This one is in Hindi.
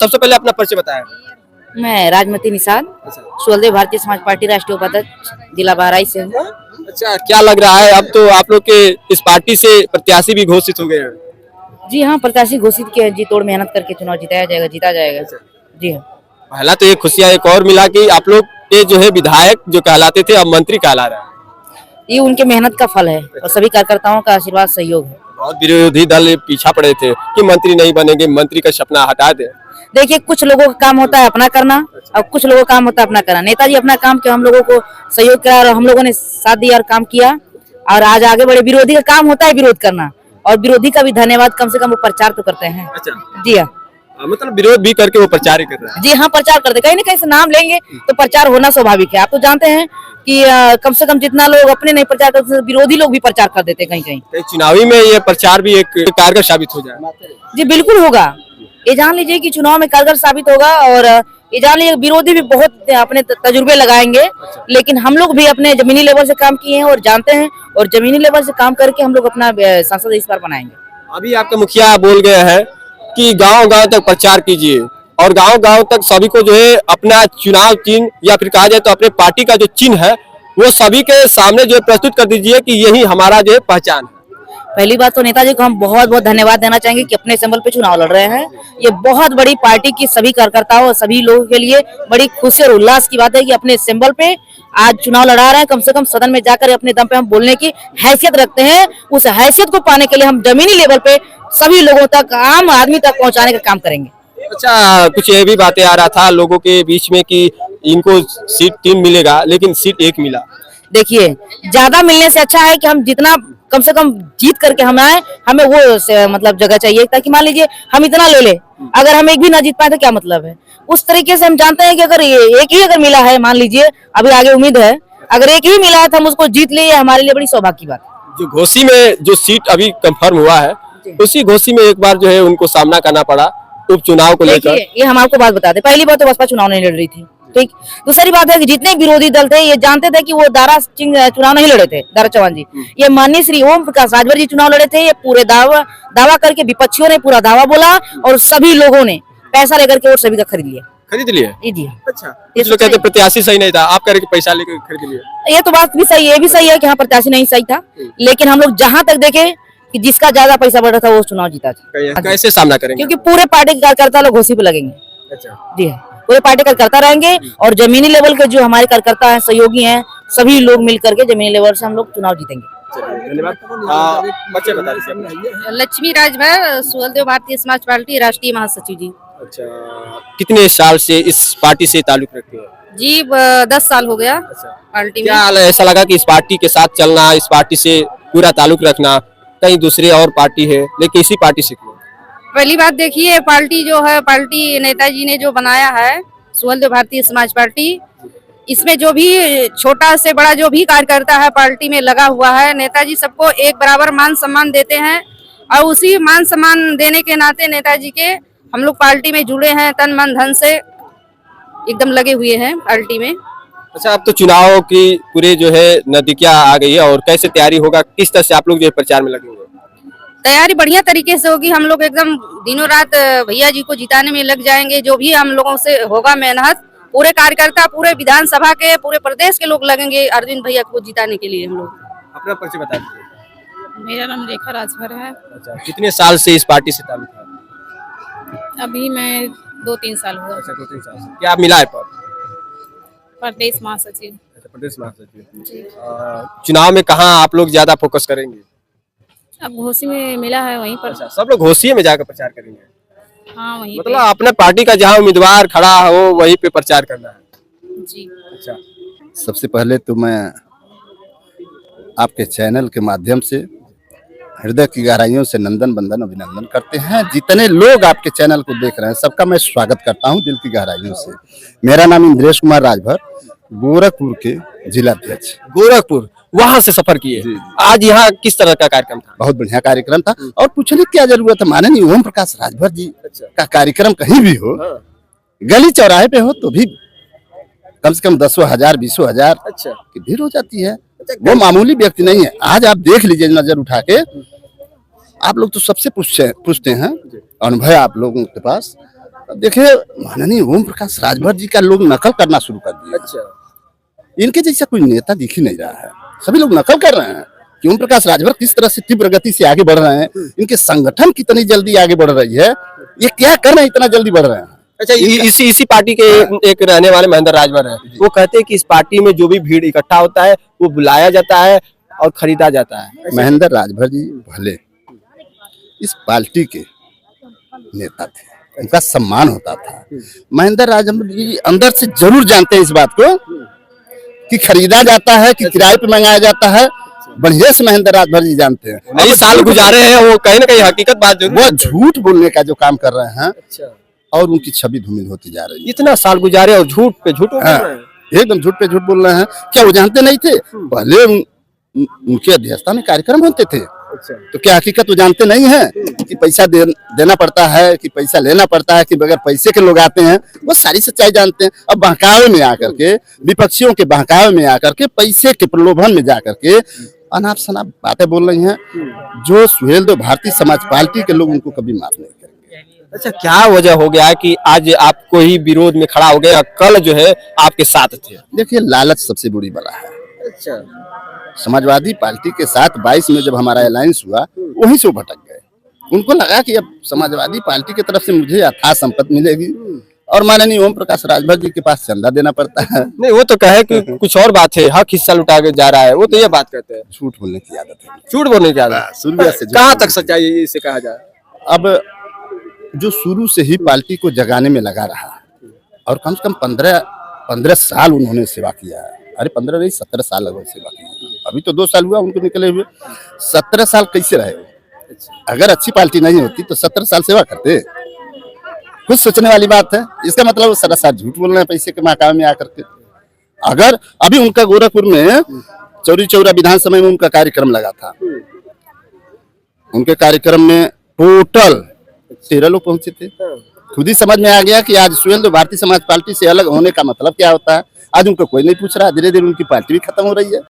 सबसे पहले अपना परिचय बताएं। मैं राजमती निषाद सुहलदेव भारतीय समाज पार्टी राष्ट्रीय उपाध्यक्ष जिला बहराइच से हूँ। अच्छा, क्या लग रहा है, अब तो आप लोग के इस पार्टी से प्रत्याशी भी घोषित हो गए हैं? जी हाँ, प्रत्याशी घोषित किया है। जी तोड़ मेहनत करके चुनाव जिताया जाएगा, जीता जाएगा। जी हाँ। पहला तो ये खुशियां एक और मिला कि आप लोग के जो है विधायक जो कहलाते थे अब मंत्री कहला रहे हैं। ये उनके मेहनत का फल है और सभी कार्यकर्ताओं का आशीर्वाद सहयोग है। बहुत विरोधी दल पीछा पड़े थे कि मंत्री नहीं बनेंगे, मंत्री का सपना हटा दे। देखिए, कुछ लोगों का काम होता है अपना करना और कुछ लोगों का काम होता है अपना करना। नेताजी अपना काम के हम लोगों को सहयोग करा और हम लोगों ने साथ दिया और काम किया और आज आगे बढ़े। विरोधी का काम होता है विरोध करना और विरोधी का भी धन्यवाद, कम से कम वो प्रचार तो करते हैं। अच्छा, जी हाँ, मतलब विरोध भी करके वो प्रचार ही कर रहे हैं। जी हाँ, प्रचार करते, कहीं ना कहीं से नाम लेंगे तो प्रचार होना स्वाभाविक है। आप तो जानते हैं कि कम से कम जितना लोग अपने नहीं प्रचार करते, विरोधी लोग भी प्रचार कर देते कहीं कहीं। चुनावी में ये प्रचार भी एक कारगर साबित हो जाए। जी बिल्कुल होगा। ये जान लीजिए कि चुनाव में कारगर साबित होगा और ये जान लीजिए विरोधी भी बहुत अपने तजुर्बे लगाएंगे, लेकिन हम लोग भी अपने जमीनी लेवल से काम किए हैं और जानते हैं और जमीनी लेवल से काम करके हम लोग अपना संसद इस बार बनाएंगे। अभी आपके मुखिया बोल गए हैं कि गांव-गांव तक प्रचार कीजिए और गांव-गांव तक सभी को जो है अपना चुनाव चिन्ह या फिर कहा जाए तो अपने पार्टी का जो चिन्ह है वो सभी के सामने जो है प्रस्तुत कर दीजिए कि यही हमारा जो है पहचान है। पहली बात तो नेताजी को हम बहुत बहुत धन्यवाद देना चाहेंगे कि अपने सिंबल पे चुनाव लड़ रहे हैं। ये बहुत बड़ी पार्टी की सभी कार्यकर्ताओं और सभी लोगों के लिए बड़ी खुशी और उल्लास की बात है कि अपने सिंबल पे आज चुनाव लड़ा रहे हैं। कम से कम सदन में जाकर अपने दम पे हम बोलने की हैसियत रखते हैं। उस हैसियत को पाने के लिए हम जमीनी लेवल पे सभी लोगों तक, आम आदमी तक पहुँचाने का काम करेंगे। अच्छा, कुछ ये भी बातें आ रहा था लोगों के बीच में कि इनको सीट 3 मिलेगा लेकिन सीट 1 मिला। देखिए, ज्यादा मिलने से अच्छा है कि हम जितना कम से कम जीत करके हम आए, हमें वो मतलब जगह चाहिए, ताकि मान लीजिए हम इतना ले ले, अगर हम एक भी ना जीत पाए तो क्या मतलब है। उस तरीके से हम जानते हैं कि अगर एक ही अगर मिला है, मान लीजिए अभी आगे उम्मीद है, अगर एक ही मिला है तो हम उसको जीत ले, हमारे लिए बड़ी सौभाग्य की बात है। जो घोसी में जो सीट अभी कंफर्म हुआ है उसी घोसी में एक बार जो है उनको सामना करना पड़ा उपचुनाव को लेकर। ये हम आपको बात बताते, पहली बात तो बसपा चुनाव नहीं लड़ रही थी, ठीक। दूसरी बात है कि जितने विरोधी दल थे ये जानते थे कि वो दारा सिंह चुनाव नहीं लड़े थे, दारा चौहान जी। ये माननीय श्री ओम प्रकाश राजभर जी चुनाव लड़े थे। ये पूरे दावा करके विपक्षियों ने पूरा दावा बोला और सभी लोगों ने पैसा लेकर के वोट सभी का खरीद लिया। खरीद लिए? जी। अच्छा, कुछ लोग कहते प्रत्याशी सही नहीं था, आप कह रहे कि पैसा लेकर खरीद लिए। ये तो बात भी सही है, ये भी सही है कि हाँ प्रत्याशी नहीं सही था, लेकिन हम लोग जहाँ तक देखे कि जिसका ज्यादा पैसा बढ़ रहा था वो चुनाव जीता था। कैसे सामना करेंगे? क्योंकि पूरे पार्टी के कार्यकर्ता लोग घोसी पे लगेंगे। अच्छा, जी हाँ, पूरे पार्टी कार्यकर्ता रहेंगे और जमीनी लेवल के जो हमारे कार्यकर्ता हैं, सहयोगी हैं, सभी लोग मिल करके जमीनी लेवल से हम लोग चुनाव जीतेंगे। धन्यवाद। बच्चे बता दीजिए। लक्ष्मी राजभर सुहलदेव भारतीय समाज पार्टी राष्ट्रीय महासचिव जी। अच्छा, कितने साल से इस पार्टी से ताल्लुक रखते हैं? जी 10 साल हो गया पार्टी में। क्या ऐसा लगा कि इस पार्टी के साथ चलना, इस पार्टी से पूरा ताल्लुक रखना, कहीं दूसरी और पार्टी है लेकिन इसी पार्टी से क्यों? पहली बात देखिए, पार्टी जो है, पार्टी नेताजी ने जो बनाया है सुहलदेव भारतीय समाज पार्टी, इसमें जो भी छोटा से बड़ा जो भी कार्यकर्ता है पार्टी में लगा हुआ है, नेताजी सबको एक बराबर मान सम्मान देते हैं और उसी मान सम्मान देने के नाते नेताजी के हम लोग पार्टी में जुड़े हैं, तन मन धन से एकदम लगे हुए हैं पार्टी में। अच्छा, अब तो चुनाव की पूरे जो है नजदीकियां आ गई है और कैसे तैयारी होगा, किस तरह से आप लोग जो प्रचार में लगेंगे? तैयारी बढ़िया तरीके से होगी। हम लोग एकदम दिनों रात भैया जी को जिताने में लग जाएंगे। जो भी हम लोगों से होगा मेहनत, पूरे कार्यकर्ता, पूरे विधानसभा के, पूरे प्रदेश के लोग लगेंगे अरविंद भैया को जिताने के लिए। हम लोग अपना परिचय बता दीजिए। मेरा नाम रेखा राजभर है। अच्छा, कितने साल से इस पार्टी से ताल्लुक है? अभी मैं 2-3 साल हुआ। अच्छा, 2-3 साल से। क्या मिला है पद? प्रदेश महासचिव। अच्छा, प्रदेश महासचिव। चुनाव में कहाँ आप लोग ज्यादा फोकस करेंगे? अब घोसी में मिला है वहीं पर। अच्छा, सब लोग घोसी में जाकर प्रचार करेंगे? हाँ, वहीं मतलब अपने पार्टी का जहाँ उम्मीदवार खड़ा हो वहीं पे प्रचार करना है। जी। अच्छा, सबसे पहले तो मैं आपके चैनल के माध्यम से हृदय की गहराइयों से नंदन बंदन अभिनंदन करते हैं। जितने लोग आपके चैनल को देख रहे हैं सबका मैं स्वागत करता हूं दिल की गहराइयों से। मेरा नाम इंद्रेश कुमार राजभर, गोरखपुर के जिलाध्यक्ष। गोरखपुर, वहाँ से सफर किए। आज यहाँ किस तरह का कार्यक्रम था? बहुत बढ़िया कार्यक्रम था और पूछने की क्या जरूरत है, माननीय ओम प्रकाश राजभर जी का कार्यक्रम कहीं भी हो, गली चौराहे पे हो तो भी कम से कम 10,000 20,000 की भीड़ हो जाती है। वो मामूली व्यक्ति नहीं है। आज आप देख लीजिए नजर उठा के, आप लोग तो सबसे पूछते हैं, अनुभव आप लोगों के पास, देखिए माननीय ओम प्रकाश राजभर जी का लोग नकल करना शुरू कर दिया। अच्छा। इनके जैसा कोई नेता दिख ही नहीं रहा है, सभी लोग नकल कर रहे हैं कि ओम प्रकाश राजभर किस तरह से तीव्र गति से आगे बढ़ रहे हैं, इनके संगठन कितनी जल्दी आगे बढ़ रही है, ये क्या कर रहे हैं इतना जल्दी बढ़ रहे हैं। अच्छा, इसी पार्टी के एक रहने वाले महेंद्र राजभर है, वो कहते हैं कि इस पार्टी में जो भी भीड़ इकट्ठा होता है वो बुलाया जाता है और खरीदा जाता है। महेंद्र राजभर जी भले इस पार्टी के नेता थे, उनका सम्मान होता था। महेंद्र राजभर जी अंदर से जरूर जानते हैं इस बात को कि खरीदा जाता है कि किराए पे मंगाया जाता है, बढ़िया से महेंद्र राजभर जी जानते हैं। कई साल गुजारे हैं, वो कहीं ना कहीं हकीकत बात वो झूठ बोलने का जो काम कर रहे हैं अच्छा। और उनकी छवि धूमिल होती जा रही है। इतना साल गुजारे और झूठ पे झूठ बोल रहे हैं। एकदम झूठ पे झूठ बोल रहे हैं। क्या वो जानते नहीं थे? पहले उनके अध्यक्षता में कार्यक्रम होते थे, अच्छा। तो क्या हकीकत वो जानते नहीं है कि पैसा देना पड़ता है, कि पैसा लेना पड़ता है, कि बगैर पैसे के लोग आते हैं? वो सारी सच्चाई जानते हैं। अब बहकावे में आकर के, विपक्षियों के बहकावे में आकर के, पैसे के प्रलोभन में जाकर के अनाप शनाप बातें बोल रही हैं, जो सुहेलदेव भारतीय समाज पार्टी के लोग उनको कभी माफ नहीं करेंगे। अच्छा, क्या वजह हो गया है कि आज आपको ही विरोध में खड़ा हो गया, कल जो है आपके साथ थे? देखिए, लालच सबसे बुरी बला है। अच्छा। समाजवादी पार्टी के साथ 22 में जब हमारा अलायंस हुआ, वहीं से वो भटक गए। उनको लगा कि अब समाजवादी पार्टी की तरफ से मुझे अथाह संपत्ति मिलेगी और माननीय ओम प्रकाश राजभर जी के पास चंदा देना पड़ता है। नहीं, वो तो कहे कि कुछ और बात है, हक हिस्सा लुटा के जा रहा है, वो तो ये बात कहते हैं। झूठ बोलने की आदत है, झूठ बोलने की आदत शुरू से। कहाँ तक सच्चाई है इसे कहा जाए? अब जो शुरू से ही पार्टी को जगाने में लगा रहा और कम से कम 15 साल उन्होंने सेवा किया है। अरे 15 नहीं, 17 साल लगभग सेवा की। अभी तो 2 साल हुआ उनको निकले हुए। 17 साल कैसे रहे? अगर अच्छी पार्टी नहीं होती तो 17 साल सेवा करते? कुछ सोचने वाली बात है। इसका मतलब वो सरासर झूठ बोल रहे हैं पैसे के महकामे में आकर के। अगर अभी उनका गोरखपुर में चौरी चौरा विधानसभा में उनका कार्यक्रम लगा था, उनके कार्यक्रम में टोटल 13 लोग पहुंचे थे। खुद ही समझ में आ गया कि आज सुहेलदेव भारतीय समाज पार्टी से अलग होने का मतलब क्या होता है। आज उनको कोई नहीं पूछ रहा, धीरे धीरे उनकी पार्टी भी खत्म हो रही है।